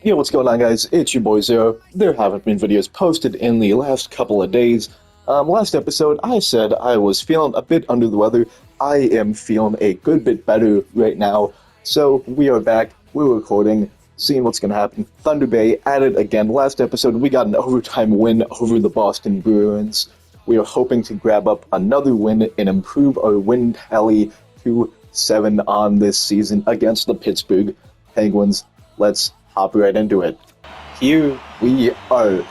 Yo, what's going on, guys? It's your boy Zero. There haven't been videos posted in the last couple of days. Last episode, I said I was feeling a bit under the weather. I am feeling a good bit better right now. So, we are back, we're recording, seeing what's gonna happen. Thunder Bay at it again. Last episode, we got an overtime win over the Boston Bruins. We are hoping to grab up another win and improve our win tally to 7 on this season against the Pittsburgh Penguins. Let's hop right into it. Here we are.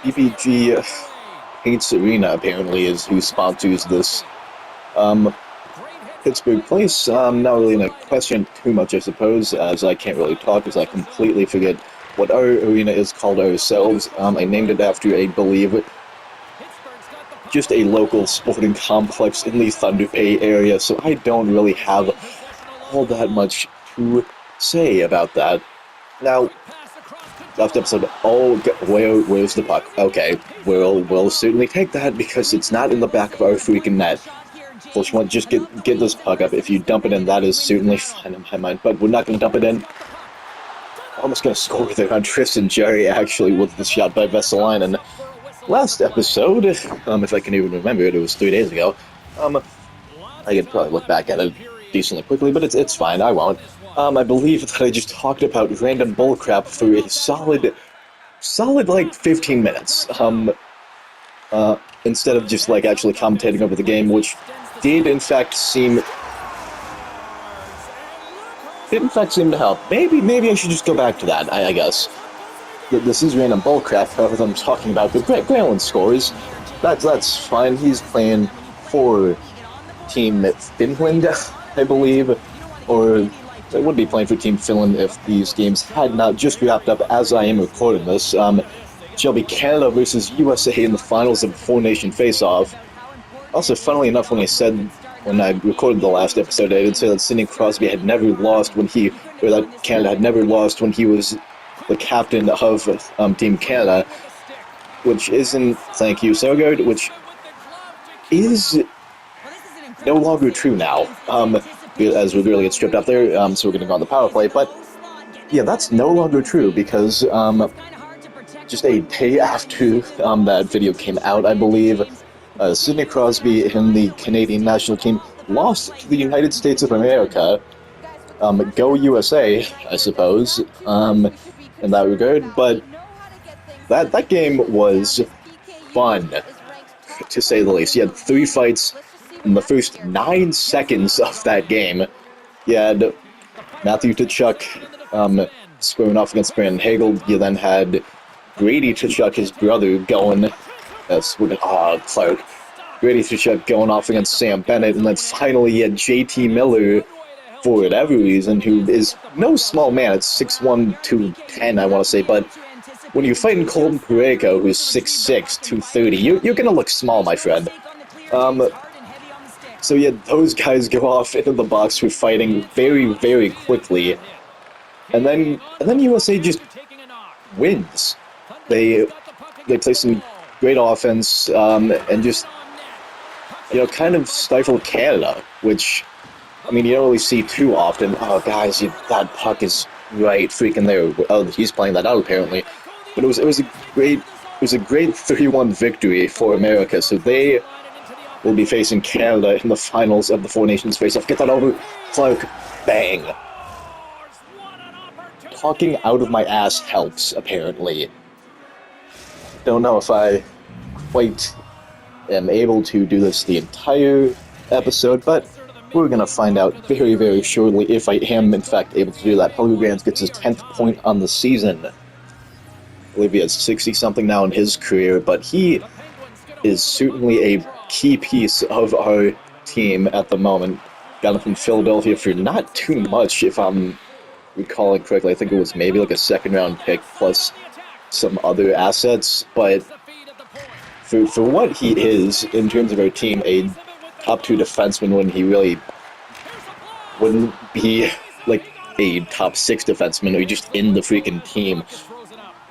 PPG Paints Arena apparently is who sponsors this. Pittsburgh Place, not really gonna question too much, I suppose, as I can't really talk because I completely forget what our arena is called ourselves. I named it after, I believe, just a local sporting complex in the Thunder Bay area, so I don't really have all that much to say about that. Now, last episode, where's the puck? Okay, we'll certainly take that because it's not in the back of our freaking net. First one, just get this puck up. If you dump it in, that is certainly fine in my mind, but we're not going to dump it in. Almost going to score there on Tristan Jarry, actually, with the shot by Vesalainen. Last episode, if I can even remember it was 3 days ago. I could probably look back at it decently quickly, but it's fine, I won't. I believe that I just talked about random bullcrap for a solid like 15 minutes. Instead of just like actually commentating over the game, which did in fact seem to help. Maybe I should just go back to that, I guess. This is random bullcrap, however I'm talking about, but Granlund scores. That's fine. He's playing for Team Finland, I believe, or I would be playing for Team Finland if these games had not just wrapped up as I am recording this. Shall be Canada versus USA in the finals of the Four-Nation Face-Off. Also, funnily enough, when I recorded the last episode, I did say that Sidney Crosby had never lost that Canada had never lost when he was the captain of Team Canada, which isn't, thank you, Sogard, which is no longer true now, as we really get stripped up there, so we're going to go on the power play, but yeah, that's no longer true, because just a day after that video came out, I believe, Sidney Crosby and the Canadian national team lost to the United States of America. Go USA, I suppose, in that regard, but that game was fun, to say the least. You had 3 fights in the first 9 seconds of that game. You had Matthew Tkachuk squaring off against Brandon Hagel. You then had Brady Tkachuk, his brother, going... Clark. Brady Tkachuk going off against Sam Bennett, and then finally you had JT Miller, for whatever reason, who is no small man. It's 6'1", 210, I want to say, but when you're fighting Colton Parayko, who's 6'6", 230, you're going to look small, my friend. So yeah, those guys go off into the box for fighting very, very quickly, and then USA just wins. They play some great offense, and just, kind of stifle Canada, which, I mean, you don't really see too often. Oh, guys, that puck is right freaking there. Oh, he's playing that out, apparently. But it was a great 3-1 victory for America, so they will be facing Canada in the finals of the Four Nations Face-Off. Get that over, Clark. Bang. Talking out of my ass helps, apparently. Don't know if I quite am able to do this the entire episode, but we're going to find out very, very shortly if I am, in fact, able to do that. Pellegrini gets his 10th point on the season. I believe he has 60-something now in his career, but he is certainly a key piece of our team at the moment. Got him from Philadelphia for not too much, if I'm recalling correctly. I think it was maybe like a 2nd-round pick plus some other assets, but for what he is in terms of our team, a top 2 defenseman when he really wouldn't be like a top 6 defenseman or just in the freaking team.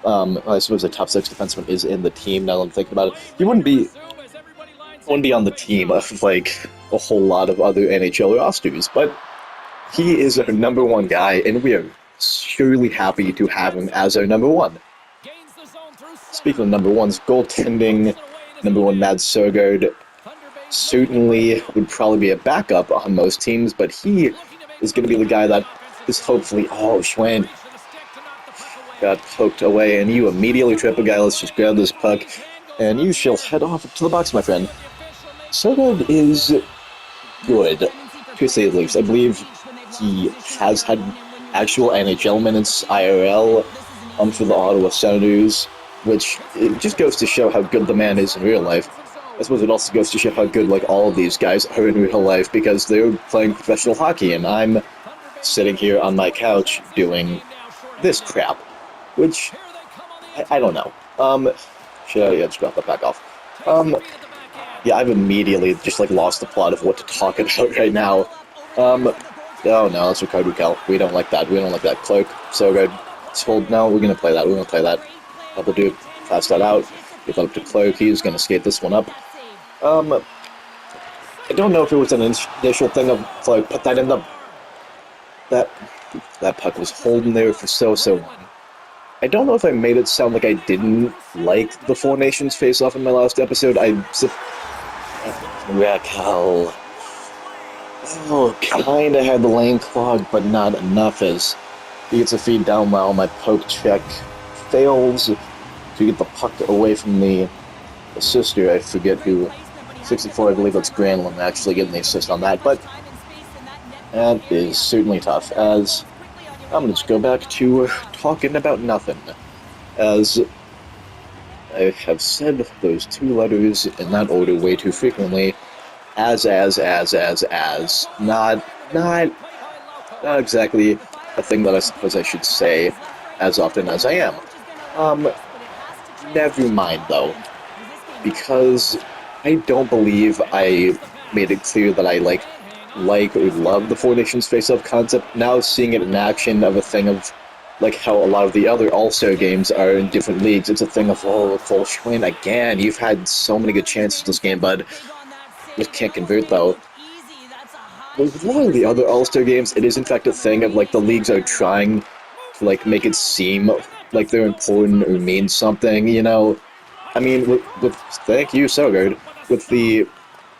I suppose a top 6 defenseman is in the team now that I'm thinking about it. He wouldn't be on the team of like a whole lot of other NHL rosters, but he is our #1 guy, and we are surely happy to have him as our number one. Speaking of number ones, goaltending, number one Mads Søgaard certainly would probably be a backup on most teams, but he is going to be the guy that is hopefully, oh, Schwinn got poked away, and you immediately trip a guy. Let's just grab this puck, and you shall head off to the box, my friend. Søgaard is good, to say the least. I believe he has had actual NHL minutes IRL for the Ottawa Senators, which it just goes to show how good the man is in real life. I suppose it also goes to show how good like all of these guys are in real life because they're playing professional hockey, and I'm sitting here on my couch doing this crap, which I don't know. Yeah, just drop that back off. Yeah, I've immediately just like lost the plot of what to talk about right now. Oh no, that's Ricardo Cal. We don't like that. We don't like that. Cloak, so good. Hold. No, we're gonna play that. We're gonna play that. Double do. Pass that out. Give up to Cloak. He's gonna skate this one up. I don't know if it was an initial thing of like put that in the that puck was holding there for so long. I don't know if I made it sound like I didn't like the Four Nations face-off in my last episode. Raquel. Oh, kinda had the lane clogged, but not enough as he gets a feed down while my poke check fails to get the puck away from the assister. I forget who. 64, I believe that's Granlund actually getting the assist on that, but that is certainly tough, as I'm going to just go back to talking about nothing, as I have said those two letters in that order way too frequently, not exactly a thing that I suppose I should say as often as I am. Never mind, though, because I don't believe I made it clear that I like or love the Four Nations face-off concept. Now seeing it in action of a thing of like how a lot of the other All-Star games are in different leagues, it's a thing of, oh, Cole Schwinn, again, you've had so many good chances this game, bud. Just can't convert, though. With a lot of the other All-Star games, it is in fact a thing of like the leagues are trying to like make it seem like they're important or mean something, you know? I mean, with thank you, Søgaard. With the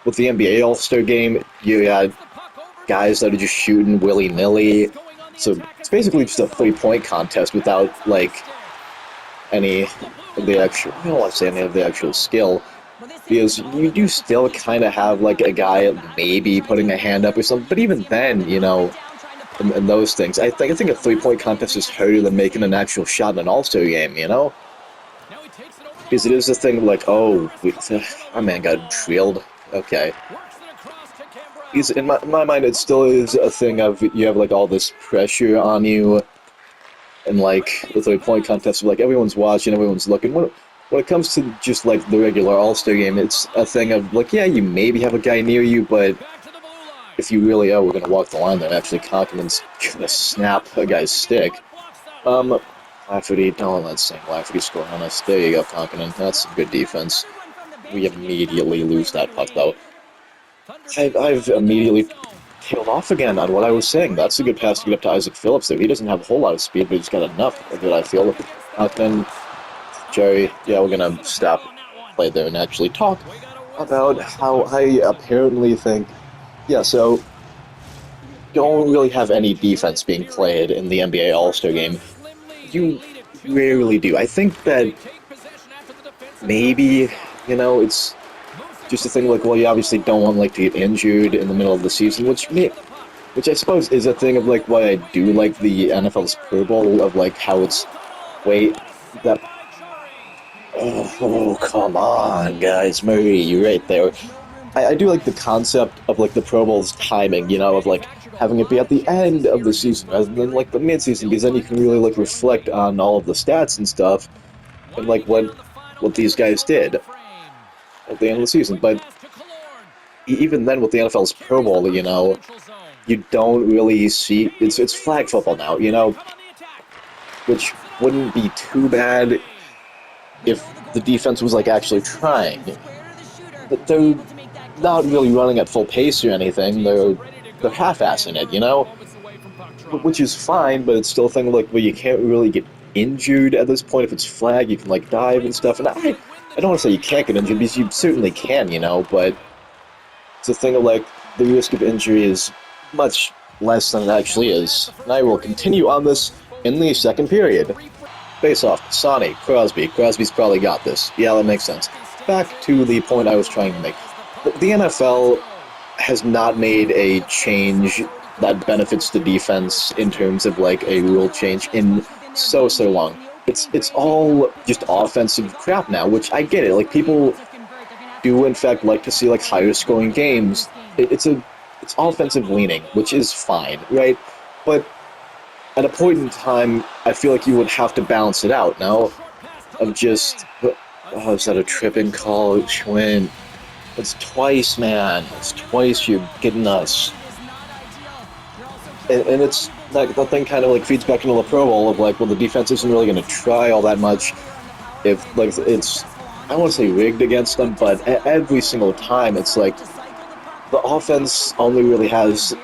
NBA All-Star game, you had guys that are just shooting willy-nilly. So it's basically just a 3-point contest without, like, any of the actual, I don't want to say any of the actual skill. Because you do still kind of have, like, a guy maybe putting a hand up or something. But even then, you know, and those things, I think a 3-point contest is harder than making an actual shot in an All-Star game, you know? Because it is a thing like, oh, our man got drilled. Okay. Because in my mind, it still is a thing of you have like all this pressure on you, and like the 3-point contest, like everyone's watching, everyone's looking. When it comes to just like the regular All-Star game, it's a thing of like, yeah, you maybe have a guy near you, but if you really we're gonna walk the line, then actually Conklin's gonna snap a guy's stick. Lafferty, don't let St. Lafferty score on us. There you go, Conklin. That's some good defense. We immediately lose that puck, though. I've immediately tailed off again on what I was saying. That's a good pass to get up to Isaac Phillips there. He doesn't have a whole lot of speed, but he's got enough of it, I feel. Then, Jerry, yeah, we're gonna stop play there and actually talk about how I apparently think, yeah, so don't really have any defense being played in the NBA All-Star game. You rarely do. I think that maybe, you know, it's just a thing like, well, you obviously don't want like to get injured in the middle of the season, which I suppose is a thing of like why I do like the NFL's Pro Bowl, of like how it's oh come on, guys, Murray, you're right there. I do like the concept of like the Pro Bowl's timing, you know, of like having it be at the end of the season rather than like the mid-season, because then you can really like reflect on all of the stats and stuff and like what these guys did at the end of the season. But even then, with the NFL's Pro Bowl, you know, you don't really see it's flag football now, you know, which wouldn't be too bad if the defense was like actually trying. But they're not really running at full pace or anything. They're half-assing it, you know? which is fine, but it's still a thing like where you can't really get injured at this point. If it's flag, you can like dive and stuff. And I don't want to say you can't get injured because you certainly can, but it's a thing of like the risk of injury is much less than it actually is. And I will continue on this in the second period. Face off, Sonny, Crosby. Crosby's probably got this. Yeah, that makes sense. Back to the point I was trying to make. The NFL has not made a change that benefits the defense in terms of like a rule change in so long. It's all just offensive crap now, which I get it. Like people do in fact like to see like higher scoring games. It's offensive leaning, which is fine, right? But at a point in time, I feel like you would have to balance it out now of just, is that a tripping call? Schwinn. It's twice, man. It's twice you're getting us. And it's that thing kind of like feeds back into the Pro Bowl of like, well, the defense isn't really going to try all that much if like it's, I don't want to say rigged against them, but every single time it's like the offense only really has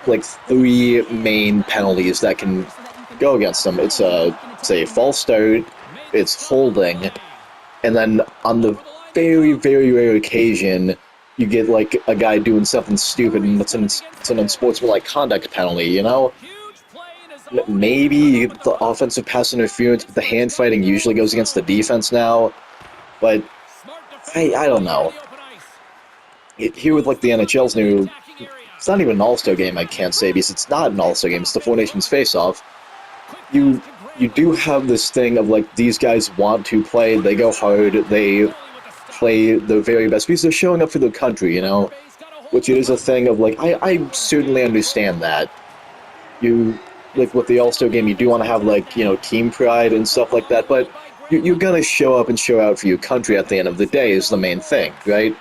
like 3 main penalties that can go against them. It's a false start, it's holding, and then on the very, very rare occasion, you get like a guy doing something stupid and it's an unsportsmanlike conduct penalty, Maybe the offensive pass interference, but the hand fighting usually goes against the defense now. But I don't know. Here with like the NHL's new, it's not even an All-Star game, I can't say, because it's not an All-Star game, it's the Four Nations face-off. You do have this thing of like these guys want to play, they go hard, they play the very best because they're showing up for their country, which is a thing of like I certainly understand that. You like with the All-Star game, you do want to have like team pride and stuff like that, but you're gonna show up and show out for your country at the end of the day is the main thing, right?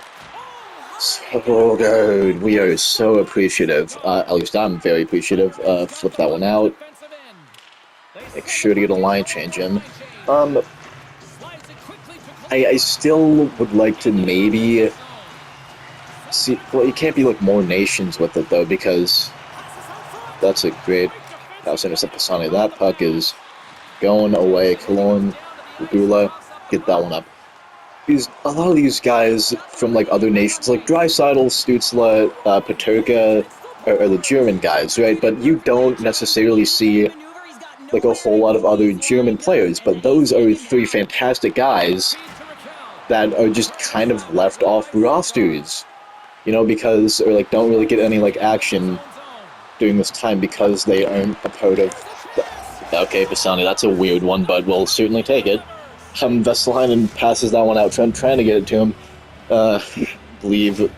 So good. We are so appreciative. At least I'm very appreciative. Flip that one out. Make sure to get a line change in. I still would like to maybe see. Well, you can't be like more nations with it though, because that's a great. That was intercept Pisani. That puck is going away. Cologne, Gula, get that one up. Because a lot of these guys from like other nations, like Draisaitl, Stützle, Paterka, are the German guys, right? But you don't necessarily see like a whole lot of other German players. But those are 3 fantastic guys that are just kind of left off rosters, because or like don't really get any like action during this time because they aren't a part of. Okay, Pisani, that's a weird one, but we'll certainly take it. Vesalainen passes that one out. I'm trying to get it to him. Believe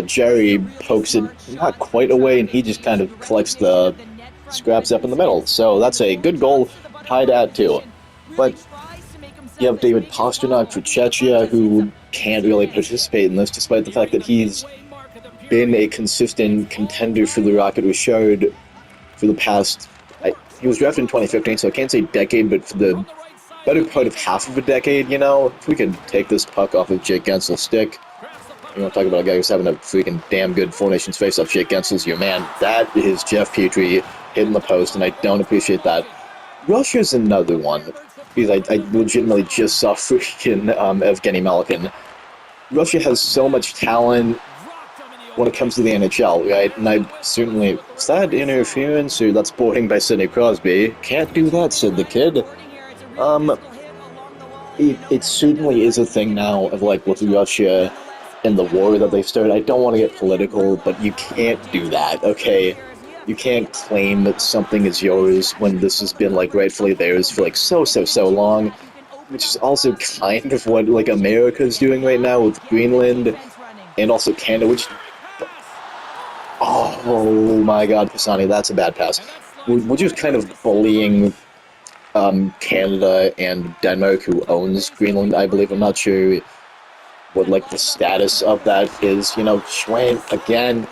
Jerry pokes it not quite away, and he just kind of collects the scraps up in the middle. So that's a good goal, tied at 2. But you have David Pastrnak for Czechia, who can't really participate in this, despite the fact that he's been a consistent contender for the Rocket Richard for the past. He was drafted in 2015, so I can't say decade, but for the better part of half of a decade, if we could take this puck off of Jake Gensel's stick. You want to talk about a guy who's having a freaking damn good Four Nations face-off. Jake Gensel's your man. That is Jeff Petrie hitting the post, and I don't appreciate that. Russia's another one, because I legitimately just saw freaking Evgeny Malkin. Russia has so much talent when it comes to the NHL, right? And I certainly... Is that interference, or that's boarding by Sidney Crosby? Can't do that, said the kid. It certainly is a thing now of, like, with Russia and the war that they started. I don't want to get political, but you can't do that, okay? You can't claim that something is yours when this has been, like, rightfully theirs for, like, so long. Which is also kind of what, like, America's doing right now with Greenland and also Canada, which... Oh my god, Pisani, that's a bad pass. We're just kind of bullying Canada and Denmark, who owns Greenland, I believe. I'm not sure what, like, the status of that is. Schwinn, again.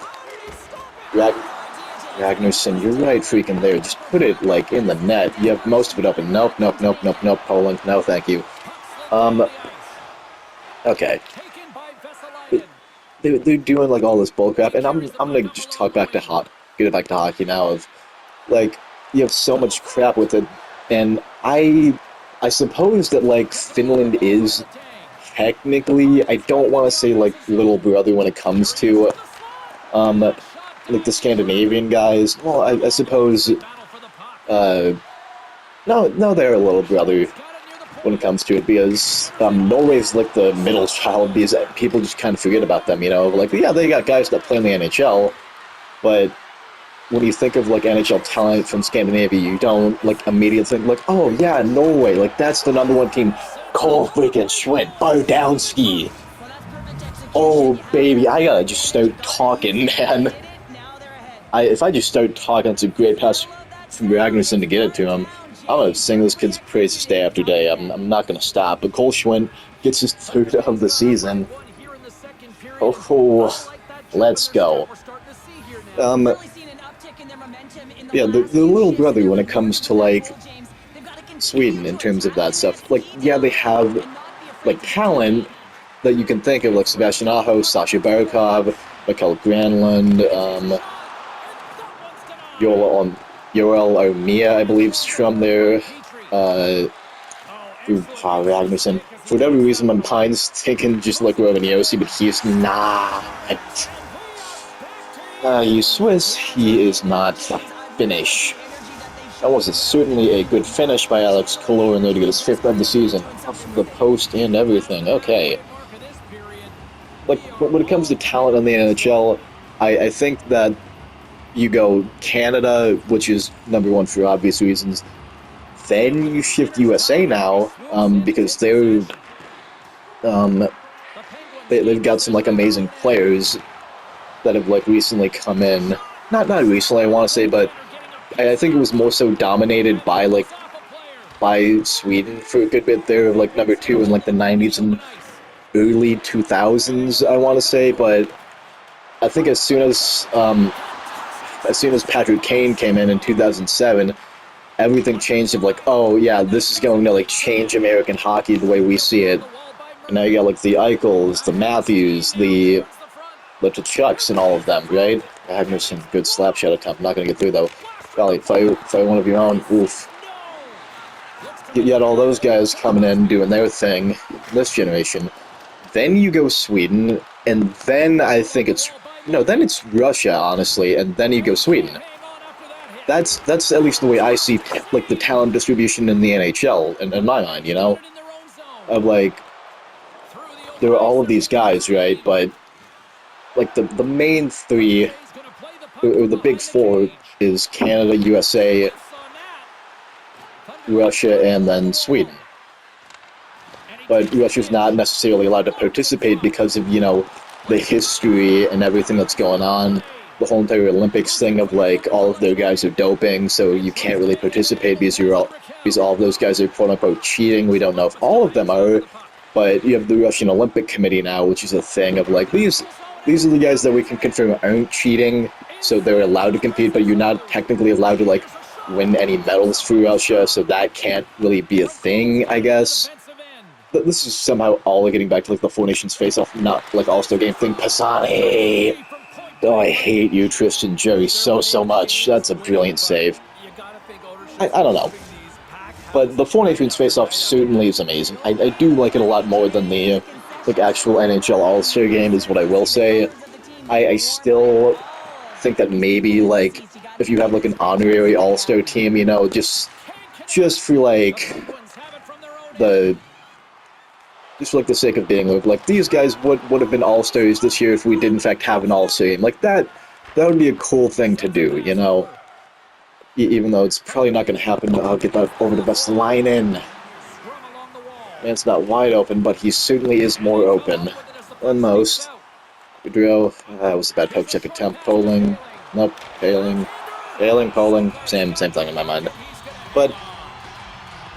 Ragnarsson, you're right freaking there. Just put it, like, in the net. You have most of it open. Nope. Poland, no thank you. Okay. They're doing, like, all this bullcrap, and I'm gonna just talk back to hot get back to hockey now, of, like, you have so much crap with it, and I suppose that, like, Finland is technically, I don't want to say, like, little brother when it comes to, like, the Scandinavian guys. Well, I suppose, no, they're a little brother when it comes to it, because Norway's like the middle child, because people just kind of forget about them, you know? Like, yeah, they got guys that play in the NHL, but when you think of, like, NHL talent from Scandinavia, you don't, like, immediately think, like, oh, yeah, Norway, like, that's the number one team. Cole freaking Schwinn, Bardowski. Oh, baby, I gotta just start talking, man. If I just start talking, it's a great pass from Ragnarsson to get it to him. I'm gonna sing this kid's praises day after day. I'm not gonna stop. But Cole Schwinn gets his third of the season. Oh, let's go. Yeah, the little brother when it comes to, like, Sweden in terms of that stuff. Like, yeah, they have, like, talent that you can think of, like Sebastian Aho, Sasha Barkov, Mikael Granlund, Joel Armia, I believe, is from there. Ragnarsson. For whatever reason, my mind's thinking just like Rovaniossi, but he's not. He's Swiss, he is not Finnish. That was certainly a good finish by Alex Kaloran there to get his 5th of the season. Off the post and everything. Okay. Like, when it comes to talent in the NHL, I think that you go Canada, which is number one for obvious reasons. Then you shift USA now, because they've got some, like, amazing players that have, like, recently come in. Not recently, I want to say, but I think it was more so dominated by Sweden for a good bit there, like, number 2 in, like, the 90s and early 2000s, I want to say, but I think as soon as Patrick Kane came in 2007, everything changed of, like, oh, yeah, this is going to, like, change American hockey the way we see it. And now you got, like, the Eichels, the Matthews, the Tkachuks, and all of them, right? Ragnarsson, good slap shot attempt. Not going to get through, though. Golly, fire one of your own. Oof. You had all those guys coming in doing their thing this generation. Then you go Sweden, and then I think then it's Russia, honestly, and then you go Sweden. That's at least the way I see, like, the talent distribution in the NHL, in my mind, you know? Of, like, there are all of these guys, right, but, like, the main 3, or the big 4, is Canada, USA, Russia, and then Sweden. But Russia's not necessarily allowed to participate because of, you know, the history and everything that's going on. The whole entire Olympics thing of, like, all of their guys are doping, so you can't really participate because all of those guys are quote-unquote cheating. We don't know if all of them are, but you have the Russian Olympic Committee now, which is a thing of, like, these are the guys that we can confirm aren't cheating, so they're allowed to compete, but you're not technically allowed to, like, win any medals for Russia, so that can't really be a thing, I guess. But this is somehow all getting back to, like, the Four Nations face-off, not, like, All-Star Game thing. Pisani! Oh, I hate you, Tristan Jerry, so much. That's a brilliant save. I don't know. But the Four Nations face-off certainly is amazing. I do like it a lot more than the, like, actual NHL All-Star Game, is what I will say. I still think that maybe, like, if you have, like, an honorary All-Star team, you know, just for, like, just for, like, the sake of being, like, these guys would have been All-Stars this year if we did, in fact, have an All-Star game. Like, that would be a cool thing to do, you know? Even though it's probably not going to happen. I'll get that over the best line in. Man's not wide open, but he certainly is more open than most. Goudreau, that was a bad poke check attempt. Poling, nope, Poling, Poling, same thing in my mind. But,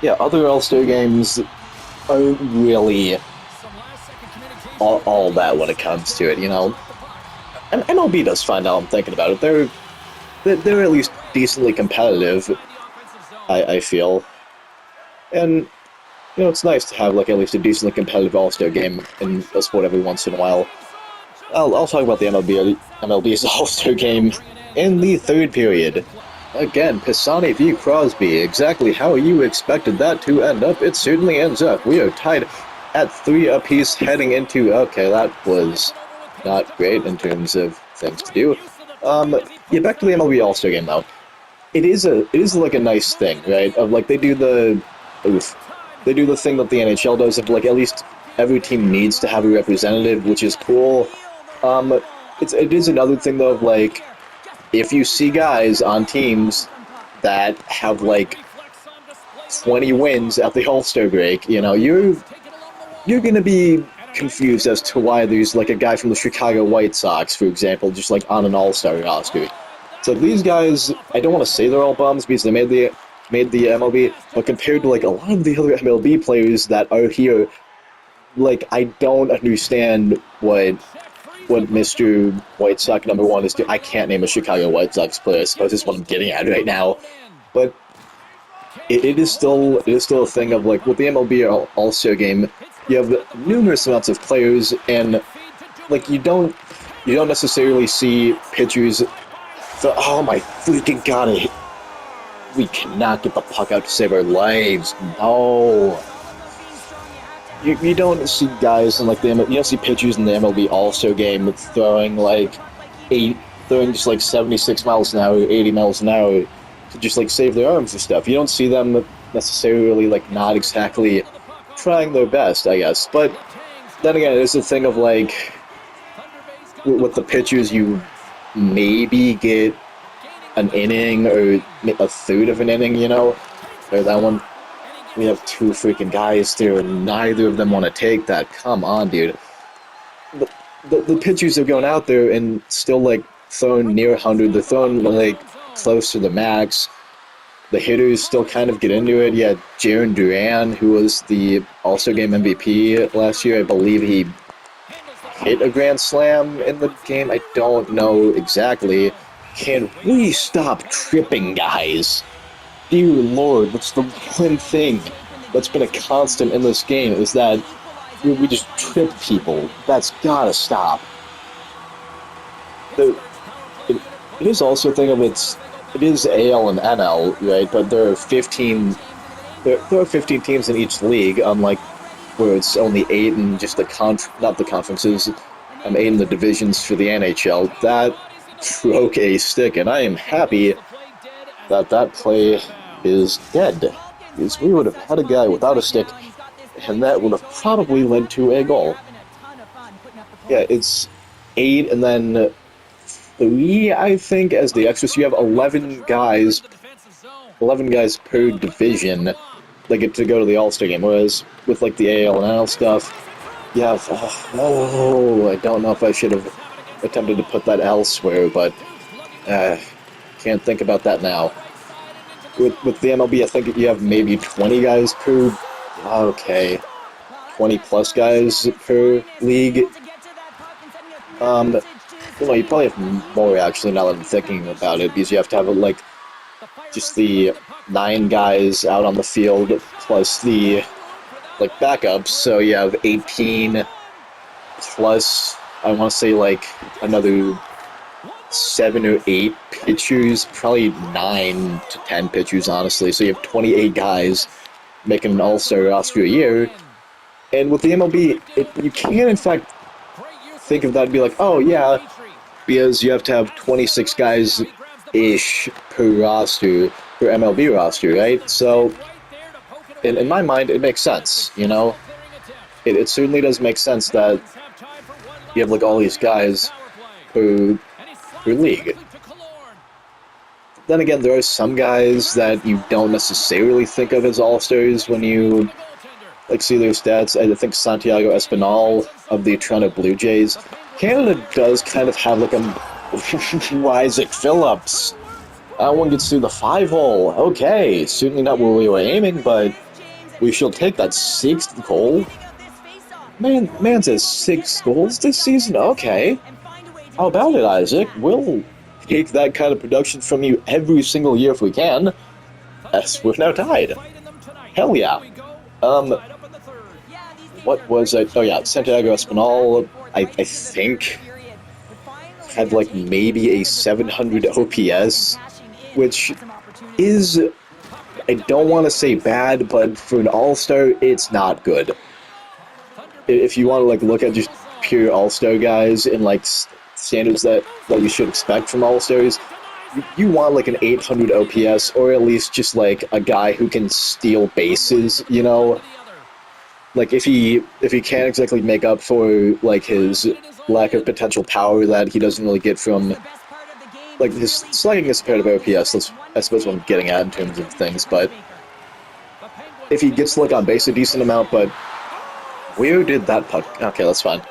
yeah, other All-Star games aren't really all that when it comes to it, you know? And MLB does fine now I'm thinking about it. They're at least decently competitive, I feel. And, you know, it's nice to have, like, at least a decently competitive All-Star game in a sport every once in a while. I'll talk about the MLB's All-Star game in the third period. Again, Pisani v. Crosby. Exactly how you expected that to end up, it certainly ends up. We are tied at 3 apiece heading into... Okay, that was not great in terms of things to do. Yeah, back to the MLB All-Star Game, though. It is like a nice thing, right? Of like, they do the thing that the NHL does of like, at least every team needs to have a representative, which is cool. It is another thing, though, of like, if you see guys on teams that have like 20 wins at the All-Star break, you know, you're gonna be confused as to why there's like a guy from the Chicago White Sox, for example, just like on an All-Star roster. So these guys, I don't want to say they're all bums because they made the MLB, but compared to like a lot of the other MLB players that are here, like, I don't understand what Mr. White Sox #1 is doing. I can't name a Chicago White Sox player. I suppose that's what I'm getting at right now. But it is still a thing of like, with the MLB All-Star Game, you have numerous amounts of players, and like, you don't necessarily see pitchers. Oh my freaking god! We cannot get the puck out to save our lives. No. You don't see guys in like you don't see pitchers in the MLB All-Star Game throwing just like 76 miles an hour, 80 miles an hour to just like save their arms and stuff. You don't see them necessarily like not exactly trying their best, I guess. But then again, it's a thing of like, with the pitchers, you maybe get an inning or a third of an inning, you know? Or that one, we have 2 freaking guys there, and neither of them want to take that. Come on, dude. The pitchers are going out there and still, like, throwing near 100. They're throwing, like, close to the max. The hitters still kind of get into it. Yeah, Jarren Duran, who was the All-Star Game MVP last year, I believe he hit a grand slam in the game. I don't know exactly. Can we stop tripping, guys? Dear Lord, that's the one thing that's been a constant in this game, is that we just trip people. That's gotta stop. It is also a thing of it is AL and NL, right? But there are 15 teams in each league, unlike where it's only 8 in just not the conferences, 8 in the divisions for the NHL. That broke a stick, and I am happy that play is dead, because we would have had a guy without a stick, and that would have probably led to a goal. Yeah, it's 8 and then 3, I think, as the extra. So you have 11 guys per division that get to go to the All-Star Game, whereas with like the AL and NL stuff, you have, I don't know if I should have attempted to put that elsewhere, but can't think about that now. With the MLB, I think you have maybe 20 guys per... Okay. 20 plus guys per league. You probably have more, actually, now that I'm thinking about it, because you have to have, like, just the 9 guys out on the field, plus the, like, backups, so you have 18 plus, I want to say, like, another 7 or 8 pitchers, probably 9 to 10 pitchers, honestly. So you have 28 guys making an All-Star roster a year. And with the MLB, you can, in fact, think of that and be like, oh, yeah, because you have to have 26 guys-ish per roster, per MLB roster, right? So, in my mind, it makes sense, you know? It certainly does make sense that you have, like, all these guys per league. Then again, there are some guys that you don't necessarily think of as all-stars when you like see their stats. I think Santiago Espinal of the Toronto Blue Jays. Canada does kind of have like a Isaac Phillips. That one gets through the 5-hole. Okay, certainly not where we were aiming, but we shall take that 6th goal. Man says 6 goals this season? Okay. How about it, Isaac? We'll take that kind of production from you every single year if we can. As we're now tied. Hell yeah. What was it? Oh yeah, Santiago Espinal, I think. had like maybe a 700 OPS, which is, I don't want to say bad, but for an all-star, it's not good. If you want to like look at just pure all-star guys and like standards that you should expect from all-stars, you want like an 800 OPS, or at least just like a guy who can steal bases, you know? Like if he can't exactly make up for like his lack of potential power that he doesn't really get from like his slugging is compared to OPS, that's I suppose what I'm getting at in terms of things, but if he gets like on base a decent amount, but where did that puck? Okay, that's fine.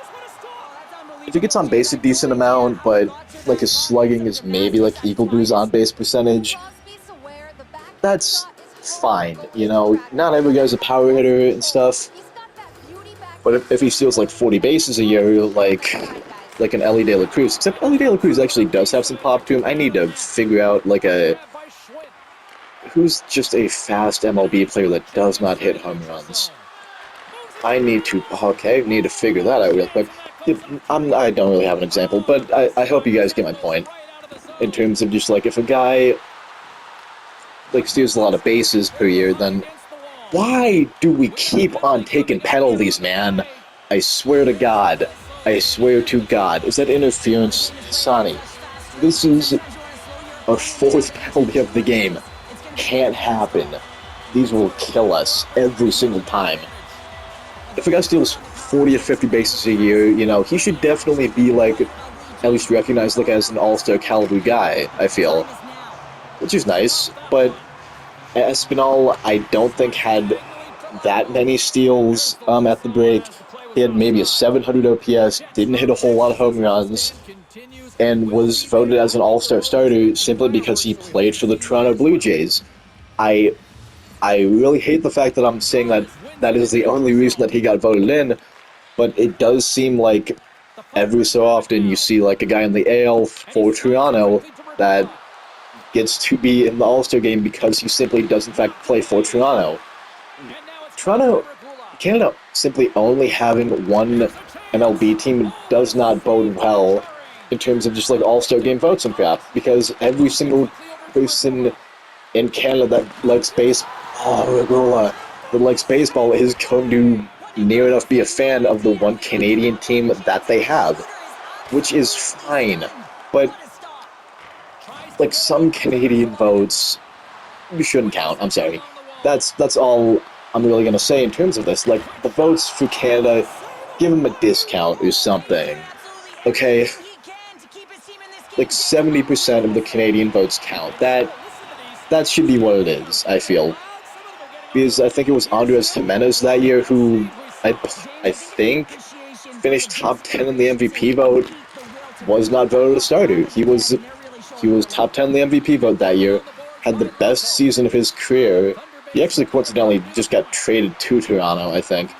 If he gets on base a decent amount, but like his slugging is maybe like equal to his on base percentage, that's fine. You know, not every guy's a power hitter and stuff. But if he steals like 40 bases a year, like an Ellie De La Cruz, except Ellie De La Cruz actually does have some pop to him. I need to figure out like who's just a fast MLB player that does not hit home runs. I need to figure that out real quick. I don't really have an example, but I hope you guys get my point. In terms of just like if a guy like steals a lot of bases per year, then why do we keep on taking penalties, man? I swear to God. I swear to God. Is that interference? Sonny, this is our fourth penalty of the game. Can't happen. These will kill us every single time. If a guy steals 40 or 50 bases a year, you know, he should definitely be, like, at least recognized, like, as an all-star caliber guy, I feel. Which is nice, but Espinal, I don't think had that many steals at the break. He had maybe a 700 OPS, didn't hit a whole lot of home runs, and was voted as an all-star starter simply because he played for the Toronto Blue Jays. I really hate the fact that I'm saying that is the only reason that he got voted in, but it does seem like every so often you see like a guy in the AL for Toronto that gets to be in the All-Star game because he simply does in fact play for Toronto. Canada simply only having one MLB team does not bode well in terms of just like All-Star game votes and crap, because every single person in Canada that likes baseball is going to near enough be a fan of the one Canadian team that they have, which is fine. But like some Canadian votes shouldn't count. I'm sorry. That's all I'm really gonna say in terms of this. Like the votes for Canada, give them a discount or something. Okay. Like 70% of the Canadian votes count. That should be what it is, I feel. Because I think it was Andres Jimenez that year who I think finished top 10 in the MVP vote, was not voted a starter. He was top 10 in the MVP vote that year, had the best season of his career. He actually coincidentally just got traded to Toronto, I think.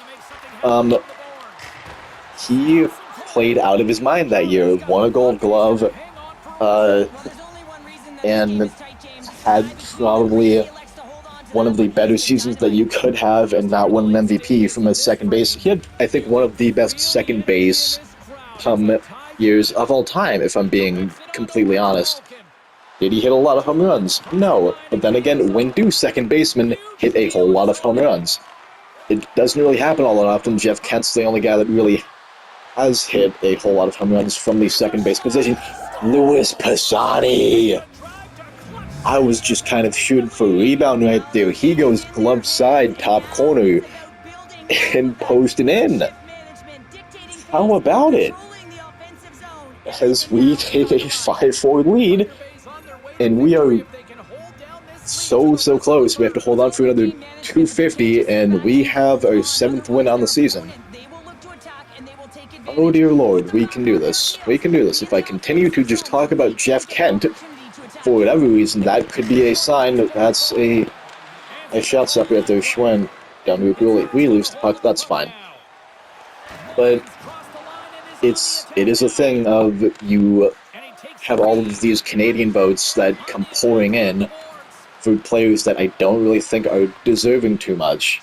He played out of his mind that year, won a Gold Glove, and had probably one of the better seasons that you could have and not win an MVP from a second base. He had, I think, one of the best second base years of all time, if I'm being completely honest. Did he hit a lot of home runs? No. But then again, when do second basemen hit a whole lot of home runs? It doesn't really happen all that often. Jeff Kent's the only guy that really has hit a whole lot of home runs from the second base position. Louis Pisani! I was just kind of shooting for a rebound right there. He goes glove side, top corner, and posting in. How about it? As we take a 5-4 lead, and we are so close. We have to hold on for another 250, and we have our 7th win on the season. Oh dear Lord, we can do this. We can do this. If I continue to just talk about Jeff Kent, for whatever reason, that could be a sign that that's a shot stopper at their Schwen down to a we lose the puck, that's fine. But it is a thing of you have all of these Canadian votes that come pouring in for players that I don't really think are deserving too much.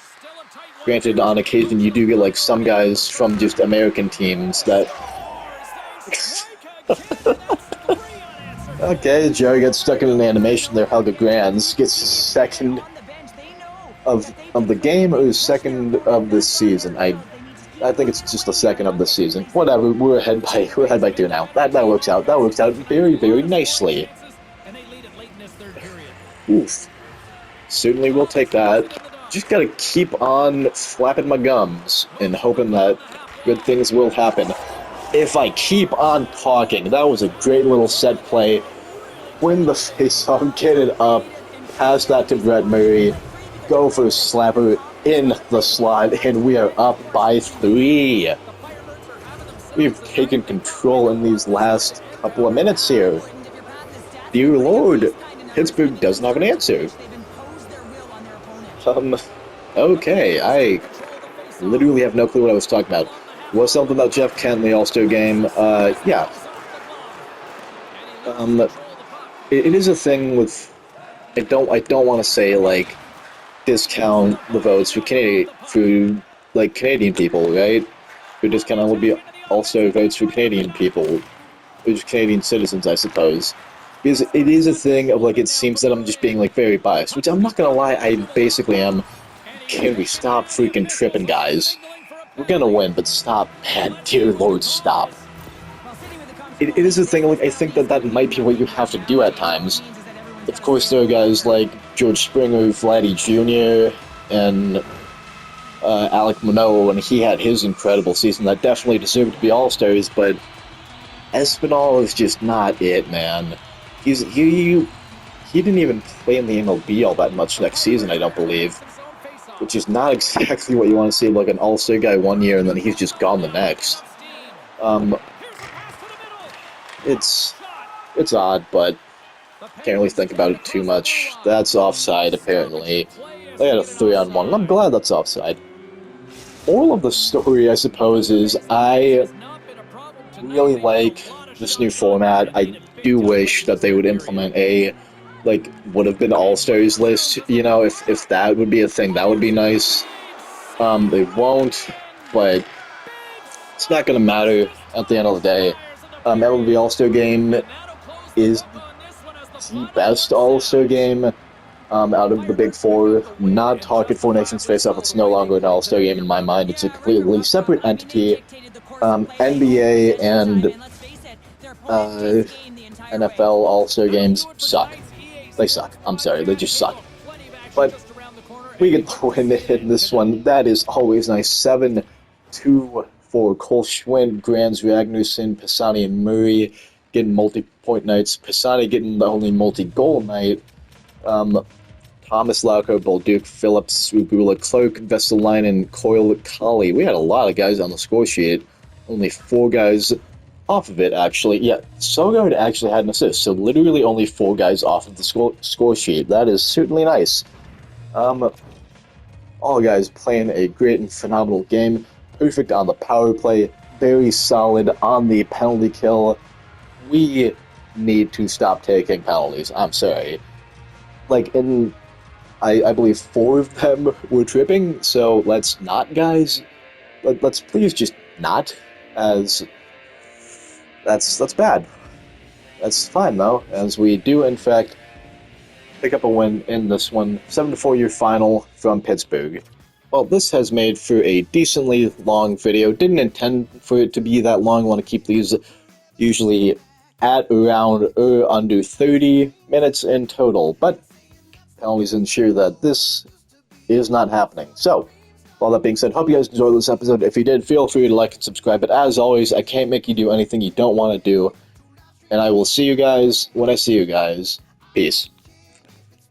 Granted, on occasion you do get like some guys from just American teams that Okay, Jerry gets stuck in an animation there. Helga Grands gets second of the game or second of the season. I think it's just the second of the season. Whatever, we're ahead by 2 now. That works out. That works out very, very nicely. Oof. Certainly will take that. Just gotta keep on flapping my gums and hoping that good things will happen. If I keep on talking, that was a great little set play. Win the face-off, get it up, pass that to Brett Murray, go for a slapper in the slot, and we are up by 3. We've taken control in these last couple of minutes here. Dear Lord, Pittsburgh doesn't have an answer. Okay, I literally have no clue what I was talking about. Was something about Jeff Kent in the All-Star game? Yeah. It is a thing with. I don't want to say like discount the votes for Canadian people, right? Who discount would be also votes for Canadian people, or just Canadian citizens, I suppose. Because it is a thing of like it seems that I'm just being like very biased, which I'm not gonna lie, I basically am. Can we stop freaking tripping, guys? We're gonna win, but stop, man. Dear Lord, stop. It is a thing, like, I think that might be what you have to do at times. Of course, there are guys like George Springer, Vladdy Jr., and Alec Manoah when he had his incredible season that definitely deserved to be All-Stars, but Espinal is just not it, man. He didn't even play in the MLB all that much next season, I don't believe. Which is not exactly what you want to see, like an All-Star guy one year and then he's just gone the next. It's odd, but can't really think about it too much. That's offside, apparently. They had a 3-on-1, and I'm glad that's offside. Moral of the story, I suppose, is I really like this new format. I do wish that they would implement a, like, would have been All-Stars list, you know, if that would be a thing, that would be nice. They won't, but it's not going to matter at the end of the day. MLB All-Star Game is the best All-Star Game out of the Big Four. Not talking Four Nations Face-Off, it's no longer an All-Star Game in my mind. It's a completely separate entity. NBA and NFL All-Star Games suck. They suck. I'm sorry, they just suck. But we get the win in this one. That is always nice. 7-2 for Cole Schwinn, Grands, Ragnarsson, Pisani, and Murray getting multi-point nights. Pisani getting the only multi-goal night. Thomas Lauko, Bolduc, Phillips, Ubula, Clark, Vesalainen, Coyle, Colley. We had a lot of guys on the score sheet. Only 4 guys off of it, actually. Yeah, Sogard actually had an assist, so literally only 4 guys off of the score sheet. That is certainly nice. All guys playing a great and phenomenal game. Perfect on the power play. Very solid on the penalty kill. We need to stop taking penalties. I'm sorry. Like, I believe 4 of them were tripping, so let's not, guys. Let's please just not, as that's bad. That's fine, though, as we do, in fact, pick up a win in this one. 7-4 your final from Pittsburgh. Well, this has made for a decently long video. Didn't intend for it to be that long. I want to keep these usually at around or under 30 minutes in total, but penalties ensure that this is not happening. So, all that being said, hope you guys enjoyed this episode. If you did, feel free to like and subscribe. But as always, I can't make you do anything you don't want to do. And I will see you guys when I see you guys. Peace.